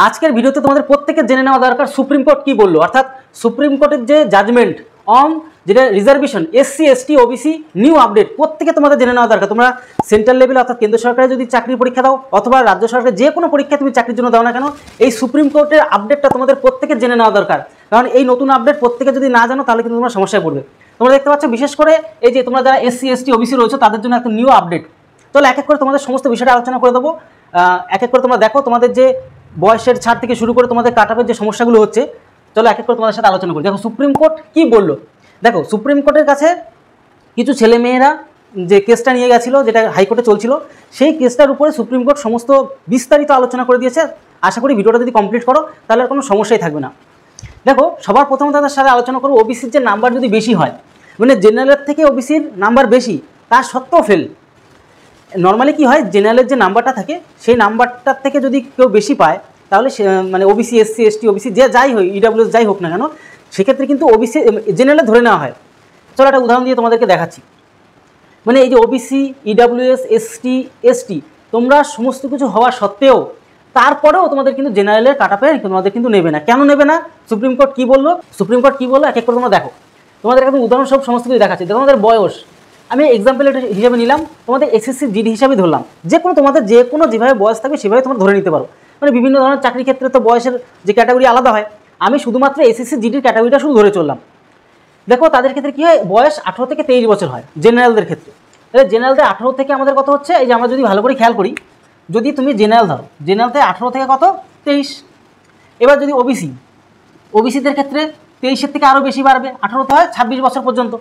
আজকের ভিডিওতে তোমাদের প্রত্যেকের জেনে নেওয়া দরকার সুপ্রিম কোর্ট কি বললো, অর্থাৎ সুপ্রিম কোর্টের যে জাজমেন্ট অন যেটা reservation SC ST OBC new update প্রত্যেকে তোমাদের জেনে নেওয়া দরকার। তোমরা সেন্ট্রাল লেভেল অর্থাৎ কেন্দ্র সরকারের যদি চাকরির পরীক্ষা দাও অথবা রাজ্য সরকারের যে কোনো পরীক্ষা তুমি চাকরির জন্য দাও না কেন, এই সুপ্রিম কোর্টের আপডেটটা তোমাদের প্রত্যেকের জেনে নেওয়া দরকার। কারণ এই নতুন আপডেট প্রত্যেকে যদি না জানো তাহলে কিন্তু তোমরা সমস্যায় পড়বে। তোমরা দেখতে পাচ্ছ বিশেষ করে এই যে তোমরা যারা এসসি এসটি ওবিসি রয়েছে তাদের জন্য একটা নিউ আপডেট। তাহলে এক এক করে তোমাদের সমস্ত বিষয়টা আলোচনা করে দেবো। এক এক করে তোমরা দেখো তোমাদের যে বয়সের ছাড় থেকে শুরু করে তোমাদের কাট অফের যে সমস্যাগুলো হচ্ছে, চলো এক এক করে তোমাদের সাথে আলোচনা করি। দেখো সুপ্রিম কোর্ট কি বললো। দেখো সুপ্রিম কোর্টের কাছে কিছু ছেলেমেয়েরা যে কেসটা নিয়ে গেছিলো, যেটা হাইকোর্টে চলছিল, সেই কেসটার উপরে সুপ্রিম কোর্ট সমস্ত বিস্তারিত আলোচনা করে দিয়েছে। আশা করি ভিডিওটা যদি কমপ্লিট করো তাহলে আর কোনো সমস্যাই থাকবে না। দেখো সবার প্রথমে তাদের সাথে আলোচনা করবো ওবিসির যে নাম্বার যদি বেশি হয়, মানে জেনারেলের থেকে ওবিসির নাম্বার বেশি তার সত্ত্বেও ফেল। নর্মালি কি হয়, জেনারেলের যে নাম্বারটা থাকে সেই নাম্বারটার থেকে যদি কেউ বেশি পায় তাহলে মানে ওবিসি এসসি এসটি ওবিসি যে যাই হোক ইডাব্লিউএস যাই হোক না কেন, সেক্ষেত্রে কিন্তু ওবিসি জেনারেলে ধরে নেওয়া হয়। চলো একটা উদাহরণ দিয়ে তোমাদেরকে দেখাচ্ছি। মানে এই যে ওবিসি ইডাব্লিউএস এসটি এসটি তোমরা সমস্ত কিছু হওয়া সত্ত্বেও তারপরেও তোমাদের কিন্তু জেনারেলের কাট অফে তোমাদের কিন্তু নেবে না। কেন নেবে না? সুপ্রিম কোর্ট কী বললো, সুপ্রিম কোর্ট কী বললো এক এক করে তোমরা দেখো। তোমাদের একদম উদাহরণস্বরূপ সমস্ত কিছু দেখাচ্ছি। দেখো তোমাদের বয়স আমি এক্সাম্পল হিসাবে নিলাম, তোমাদের এসএসসি জিডি হিসাবে ধরলাম। যে কোনো তোমাদের যে কোনো যেভাবে বয়স থাকবে সেভাবে তোমরা ধরে নিতে পারো। মানে বিভিন্ন ধরনের চাকরির ক্ষেত্রে তো বয়সের যে ক্যাটাগরি আলাদা হয়, আমি শুধুমাত্র এসএসসি জিডির ক্যাটাগরিটা শুধু ধরে চললাম। দেখো তাদের ক্ষেত্রে কী হয়, বয়স 18 থেকে 23 বছর হয় জেনারেলদের ক্ষেত্রে। তাহলে জেনারেলদের 18 থেকে আমাদের কত হচ্ছে, এই যে আমরা যদি ভালো করে খেয়াল করি, যদি তুমি জেনারেল ধরো, জেনারেলতে 18 থেকে কত 23। এবার যদি ওবিসিদের ক্ষেত্রে 23-এর থেকে আরও বেশি বাড়বে, 18 হয় 26 বছর পর্যন্ত।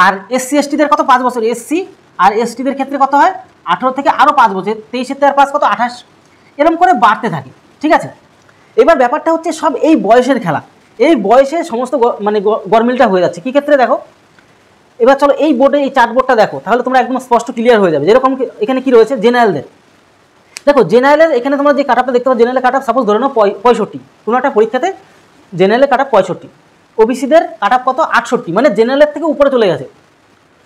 আর এসসি এসটিদের কত 5 বছর, এসসি আর এসটিদের ক্ষেত্রে কত হয় 18 থেকে আরও 5 বছর, 23-এর থেকে আর 5 কত 28, এরকম করে বাড়তে থাকে। ঠিক আছে, এবার ব্যাপারটা হচ্ছে সব এই বয়সের খেলা। এই বয়সে সমস্ত মানে গরমিলটা হয়ে যাচ্ছে। কী ক্ষেত্রে দেখো, এবার চলো এই বোর্ডে এই চার্ট বোর্ডটা দেখো, তাহলে তোমরা একদম স্পষ্ট ক্লিয়ার হয়ে যাবে। যেরকম এখানে কি রয়েছে জেনারেলদের, দেখো জেনারেলের এখানে তোমরা যে কাট অফটা দেখতে পাচ্ছ, জেনারেলের কাট অফ সাপোজ ধরে নাও 65, কোনো একটা পরীক্ষাতে জেনারেলের কাট অফ 65, ওবিসিদের কাট অফ কত 68, মানে জেনারেলের থেকে উপরে চলে গেছে।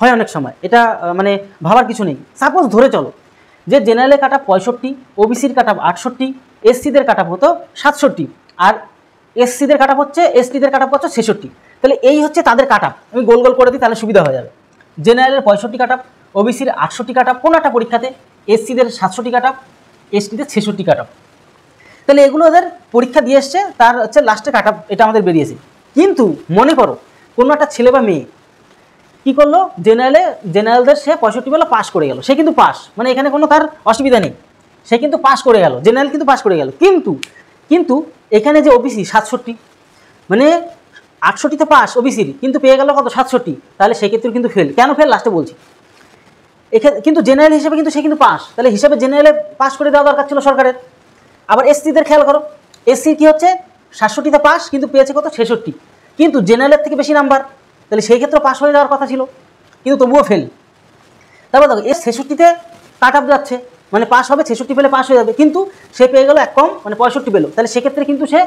হয় অনেক সময়, এটা মানে ভাবার কিছু নেই। সাপোজ ধরে চলো যে জেনারেলের কাট অফ 65, ওবিসির কাট অফ 68, এসসিদের কাট অফ হতো 67, আর এসসিদের কাট অফ হচ্ছে এসটিদের কাট অফ হচ্ছে 66। তাহলে এই হচ্ছে তাদের কাট অফ। আমি গোল গোল করে দিই তাহলে সুবিধা হয়ে যাবে। জেনারেলের 65 কাট অফ, ওবিসির 68 কাট অফ কোনো একটা পরীক্ষাতে, এসসিদের 67 কাট অফ, এসটিদের 66 কাট অফ। তাহলে এগুলো ওদের পরীক্ষা দিয়ে এসছে, তার হচ্ছে লাস্টে কাট অফ এটা আমাদের বেরিয়েছে। কিন্তু মনে করো কোনো একটা ছেলে বা মেয়ে কী করলো, জেনারেলদের সে 65 বেলা পাস করে গেল, সে কিন্তু পাস, মানে এখানে কোনো তার অসুবিধা নেই, সে কিন্তু পাস করে গেল, জেনারেল কিন্তু পাস করে গেল। কিন্তু এখানে যে ওবিসি 67, মানে 68তে পাস ওবিসির, কিন্তু পেয়ে গেল কত 67, তাহলে সেক্ষেত্রে কিন্তু ফেল। কেন ফেল লাস্টে বলছি। এখানে কিন্তু জেনারেল হিসেবে কিন্তু সে কিন্তু পাস, তাহলে হিসাবে জেনারেলে পাস করে দেওয়া দরকার ছিল সরকারের। আবার এসসিদের খেয়াল করো, এসসির কী হচ্ছে 67তে পাস কিন্তু পেয়েছে কত 66, কিন্তু জেনারেলের থেকে বেশি নাম্বার, তাহলে সেই ক্ষেত্রে পাস হয়ে যাওয়ার কথা ছিল, কিন্তু তবুও ফেল। তারপর দেখো এস 66তে কাট অফ যাচ্ছে, মানে পাস হবে 66 পেলে পাস হয়ে যাবে, কিন্তু সে পেয়ে গেল এক কম, মানে 65 পেলো, তাহলে সেক্ষেত্রে কিন্তু সে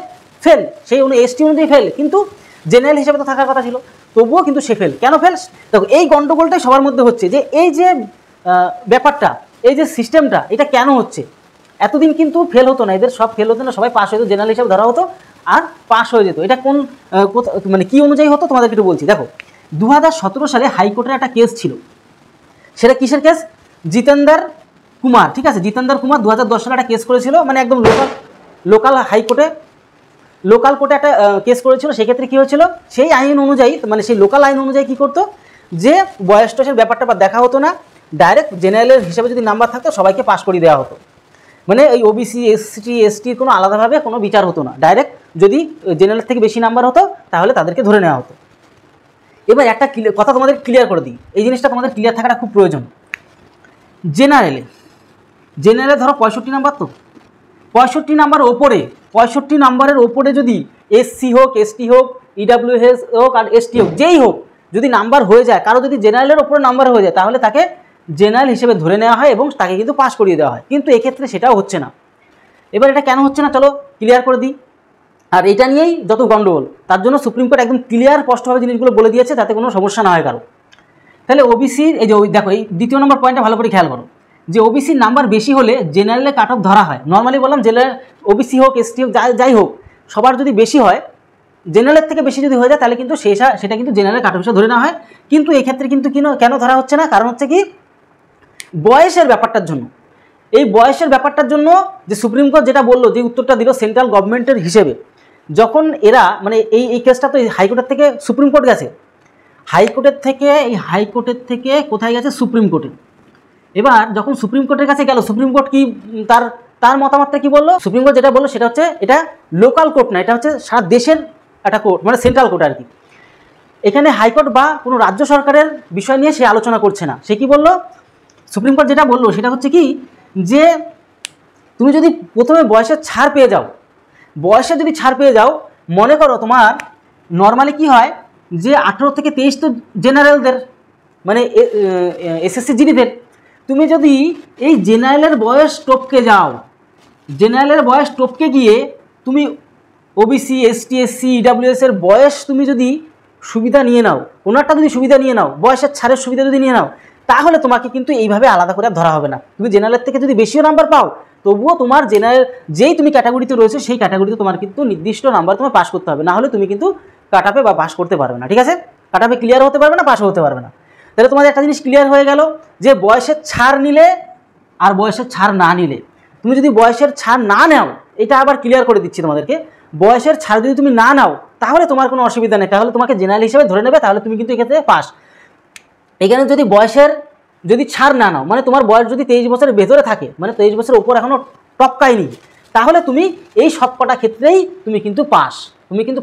ফেল, সেই এসটি অনুযায়ী ফেল, কিন্তু জেনারেল হিসেবে তো থাকার কথা ছিল, তবুও কিন্তু সে ফেল। কেন ফেল? দেখো এই গণ্ডগোলটাই সবার মধ্যে হচ্ছে, যে এই যে ব্যাপারটা, এই যে সিস্টেমটা, এটা কেন হচ্ছে। এতদিন কিন্তু ফেল হতো না, এদের সব ফেল হতো না, সবাই পাস হতো, জেনারেল হিসেবে ধরা হতো আর পাস হয়ে যেত। এটা কোন মানে কী অনুযায়ী হতো তোমাদেরকে একটু বলছি। দেখো 2017 সালে হাইকোর্টের একটা কেস ছিল, সেটা কিসের কেস, জিতেন্দ্র কুমার। ঠিক আছে, জিতেন্দ্র কুমার 2010 সালে একটা কেস করেছিল, মানে একদম লোকাল হাইকোর্টে লোকাল কোর্টে একটা কেস করেছিল। সেক্ষেত্রে কী হয়েছিল, সেই আইন অনুযায়ী, মানে সেই লোকাল আইন অনুযায়ী কী করতো, যে বয়স টয়সের ব্যাপারটা বা দেখা হতো না, ডাইরেক্ট জেনারেলের হিসেবে যদি নাম্বার থাকতো সবাইকে পাস করিয়ে দেওয়া হতো। মানে এই ওবিসি এসটি এসটির কোনো আলাদাভাবে কোনো বিচার হতো না, ডাইরেক্ট যদি জেনারেল থেকে বেশি নাম্বার হতো তাহলে তাদেরকে ধরে নেওয়া হতো। এবার একটা কথা তোমাদের ক্লিয়ার করে দিই, এই জিনিসটা তোমাদের ক্লিয়ার থাকাটা খুব প্রয়োজন। জেনারেলে ধরো 65 নাম্বার, তো 65 নাম্বারের ওপরে, 65 নাম্বারের ওপরে যদি এসসি হোক, এসটি হোক, ইডাব্লিউএস হোক আর এসটি হোক, যেই হোক, যদি নাম্বার হয়ে যায়, কারো যদি জেনারেলের ওপরে নাম্বার হয়ে যায়, তাহলে তাকে জেনারেল হিসেবে ধরে নেওয়া হয় এবং তাকে কিন্তু পাস করিয়ে দেওয়া হয়। কিন্তু এক্ষেত্রে সেটাও হচ্ছে না। এবার এটা কেন হচ্ছে না চলো ক্লিয়ার করে দিই। আর এটা নিয়েই যত গণ্ডগোল, তার জন্য সুপ্রিম কোর্ট একদম ক্লিয়ার স্পষ্টভাবে জিনিসগুলো বলে দিয়েছে, যাতে কোনো সমস্যা না হয় কারো। তাহলে ওবিসির এই যে দেখো এই দ্বিতীয় নম্বর পয়েন্টটা ভালো করে খেয়াল করো। যে ওবিসির নাম্বার বেশি হলে জেনারেলে কাট অফ ধরা হয়। নর্মালি বললাম জেনারেল ওবিসি হোক এসটি হোক যাই হোক সবার যদি বেশি হয়, জেনারেলের থেকে বেশি যদি হয়ে যায় তাহলে কিন্তু সেটা কিন্তু জেনারেল কাট অফ হিসেবে ধরে নেওয়া হয়। কিন্তু এক্ষেত্রে কিন্তু কেন ধরা হচ্ছে না? কারণ হচ্ছে কি বয়সের ব্যাপারটার জন্য। এই বয়সের ব্যাপারটার জন্য যে সুপ্রিম কোর্ট যেটা বললো, যে উত্তরটা দিল সেন্ট্রাল গভর্নমেন্টের হিসেবে, যখন এরা মানে এই কেসটা তো হাইকোর্টের থেকে সুপ্রিম কোর্ট গেছে, হাইকোর্টের থেকে কোথায় গেছে? সুপ্রিম কোর্টে। এবার যখন সুপ্রিম কোর্টের কাছে গেল, সুপ্রিম কোর্ট কি তার মতামতটা কি বললো? সুপ্রিম কোর্ট যেটা বললো সেটা হচ্ছে এটা লোকাল কোর্ট না, এটা হচ্ছে সারা দেশের একটা কোর্ট, মানে সেন্ট্রাল কোর্ট আর কি। এখানে হাইকোর্ট বা কোনো রাজ্য সরকারের বিষয় নিয়ে সে আলোচনা করছে না। সে কি বললো? সুপ্রিম কোর্ট যেটা বললো সেটা হচ্ছে কি, যে তুমি যদি প্রথমে বয়সের ছাড় পেয়ে যাও, মনে করো তোমার নর্মালি কি হয় যে 18 থেকে 23 তো জেনারেলদের, মানে এসএসসি জিডিদের। তুমি যদি এই জেনারেলের বয়স টপকে গিয়ে তুমি ওবিসি এসটি এসসি ইডাব্লিউএস এর বয়স তুমি যদি সুবিধা নিয়ে নাও, কোনোটা যদি সুবিধা নিয়ে নাও, বয়সের ছাড়ের সুবিধা যদি নিয়ে নাও, তাহলে তোমাকে কিন্তু এইভাবে আলাদা করে ধরা হবে না। তুমি জেনারেলের থেকে যদি বেশিও নাম্বার পাও, তবুও তোমার জেনারেল যেই তুমি ক্যাটাগরিতে রয়েছে সেই ক্যাটাগরিতে তোমার কিন্তু নির্দিষ্ট নাম্বার তোমার পাস করতে হবে, না হলে তুমি কিন্তু কাট আপে বা পাস করতে পারবে না। ঠিক আছে, কাট আপে ক্লিয়ার হতে পারবে না, পাসও হতে পারবে না। তাহলে তোমাদের একটা জিনিস ক্লিয়ার হয়ে গেল যে বয়সের ছাড় নিলে আর বয়সের ছাড় না নিলে, তুমি যদি বয়সের ছাড় না নাও, এটা আবার ক্লিয়ার করে দিচ্ছি তোমাদেরকে, বয়সের ছাড় যদি তুমি না নাও তাহলে তোমার কোনো অসুবিধা নেই, তাহলে তোমাকে জেনারেল হিসেবে ধরে নেবে, তাহলে তুমি কিন্তু এক্ষেত্রে পাস। এখানে যদি বয়সের ছাড় না নাও, মানে তোমার বয়স যদি 23 বছরের ভেতরে থাকে, মানে 23 বছরের উপর এখনও টপকায়নি, তাহলে তুমি এই সবকটা ক্ষেত্রেই তুমি কিন্তু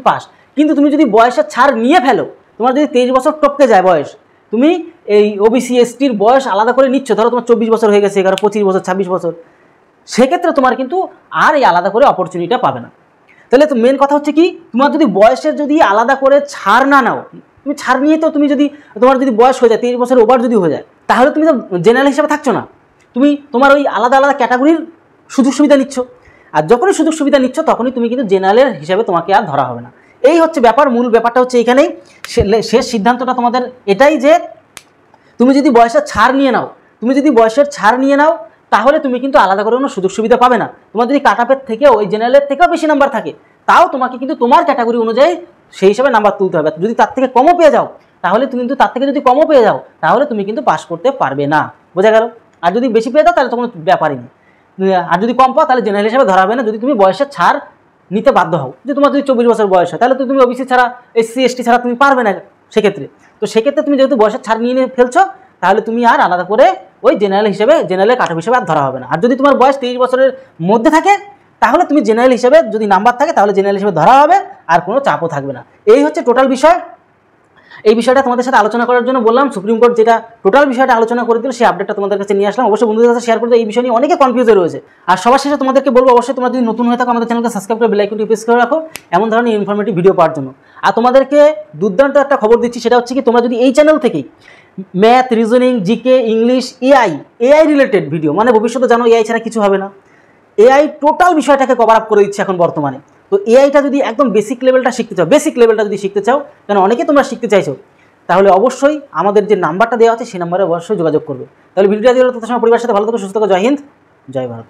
পাস। কিন্তু তুমি যদি বয়সের ছাড় নিয়ে ফেলো, তোমার যদি 23 বছর টপকে যায় বয়স, তুমি এই ওবিসি এসটির বয়স আলাদা করে নিচ্ছ, ধরো তোমার 24 বছর হয়ে গেছে, 25 বছর 26 বছর, সেক্ষেত্রে তোমার কিন্তু আর এই আলাদা করে অপরচুনিটিটা পাবে না। তাহলে তো মেন কথা হচ্ছে কি, তোমার যদি বয়সের যদি আলাদা করে ছাড় না নাও, তুমি ছাড় নিয়ে তো তুমি যদি তোমার যদি বয়স হয়ে যায় 23 বছরের ওভার যদি হয়ে যায়, তাহলে তুমি তো জেনারেল হিসেবে থাকছো না, তুমি তোমার ওই আলাদা আলাদা ক্যাটাগরির সুযোগ সুবিধা নিচ্ছ। আর যখনই সুযোগ সুবিধা নিচ্ছ তখনই তুমি কিন্তু জেনারেল হিসেবে তোমাকে আর ধরা হবে না। এই হচ্ছে ব্যাপার, মূল ব্যাপারটা হচ্ছে এইখানেই। শেষ সিদ্ধান্তটা তোমাদের এটাই যে তুমি যদি বয়সের ছাড় নিয়ে নাও, তাহলে তুমি কিন্তু আলাদা করে কোনো সুযোগ সুবিধা পাবে না। তোমার যদি কাট আপের থেকেও ওই জেনারেলের থেকেও বেশি নাম্বার থাকে, তাও তোমাকে কিন্তু তোমার ক্যাটাগরি অনুযায়ী সেই হিসাবে নাম্বার তুলতে হবে। যদি তার থেকে কমও পেয়ে যাও, তাহলে তুমি কিন্তু পাস করতে পারবে না। বোঝা গেল? আর যদি বেশি পেয়ে যাও তাহলে তো কোনো ব্যাপারই নেই। আর যদি কম পাও তাহলে জেনারেল হিসাবে ধরা হবে না, যদি তুমি বয়সের ছাড় নিতে বাধ্য হও। যে তোমার যদি 24 বছর বয়স হয়, তাহলে তো তুমি ওবিসি ছাড়া এসসি এসটি ছাড়া তুমি পারবে না সেক্ষেত্রে তুমি যেহেতু বয়সের ছাড় নিয়ে ফেলছো, তাহলে তুমি আর আলাদা করে ওই জেনারেলের কাট অফ হিসেবে আর ধরা হবে না। আর যদি তোমার বয়স 23 বছরের মধ্যে থাকে, তাহলে তুমি জেনারেল হিসেবে যদি নাম্বার থাকে তাহলে জেনারেল হিসেবে ধরা হবে, আর কোনো চাপও থাকবে না। এই হচ্ছে টোটাল বিষয়। এই বিষয়টা তোমাদের সাথে আলোচনা করার জন্য বললাম, সুপ্রিম কোর্ট যেটা টোটাল বিষয়টা আলোচনা করে দিল সেই আপডেটটা তোমাদের কাছে নিয়ে আসলাম। অবশ্যই বন্ধুদের কাছে শেয়ার করে এই বিষয় নিয়ে অনেকে কনফিউজে রয়েছে। আর সবার শেষে তোমাদেরকে বলবো, অবশ্যই তোমরা যদি নতুন হয়ে থাকো আমাদের চ্যানেলকে সাবস্ক্রাইব করে বেল আইকনটি প্রেস করে রাখো এমন ধরনের ইনফরমেটিভ ভিডিও পাওয়ার জন্য। আর তোমাদেরকে দুর্দান্ত একটা খবর দিচ্ছি, সেটা হচ্ছে কি, তোমরা যদি এই চ্যানেল থেকেই math, reasoning, GK, English, AI related video, মানে ভবিষ্যতে জানো এআই ছাড়া কিছু হবে না, এআই টোটাল বিষয়টাকে কভার আপ করে দিচ্ছে এখন বর্তমানে। তো এআইটা যদি একদম বেসিক লেভেলটা শিখতে চাও, কেন অনেকে তোমরা শিখতে চাইছো, তাহলে অবশ্যই আমাদের যে নাম্বারটা দেওয়া আছে সেই নাম্বারে অবশ্যই যোগাযোগ করবে। তাহলে ভিডিওটা দিয়ে তোমার পরিবারের সাথে ভালো থাকো, সুস্থ থাকো। জয় হিন্দ, জয় ভারত।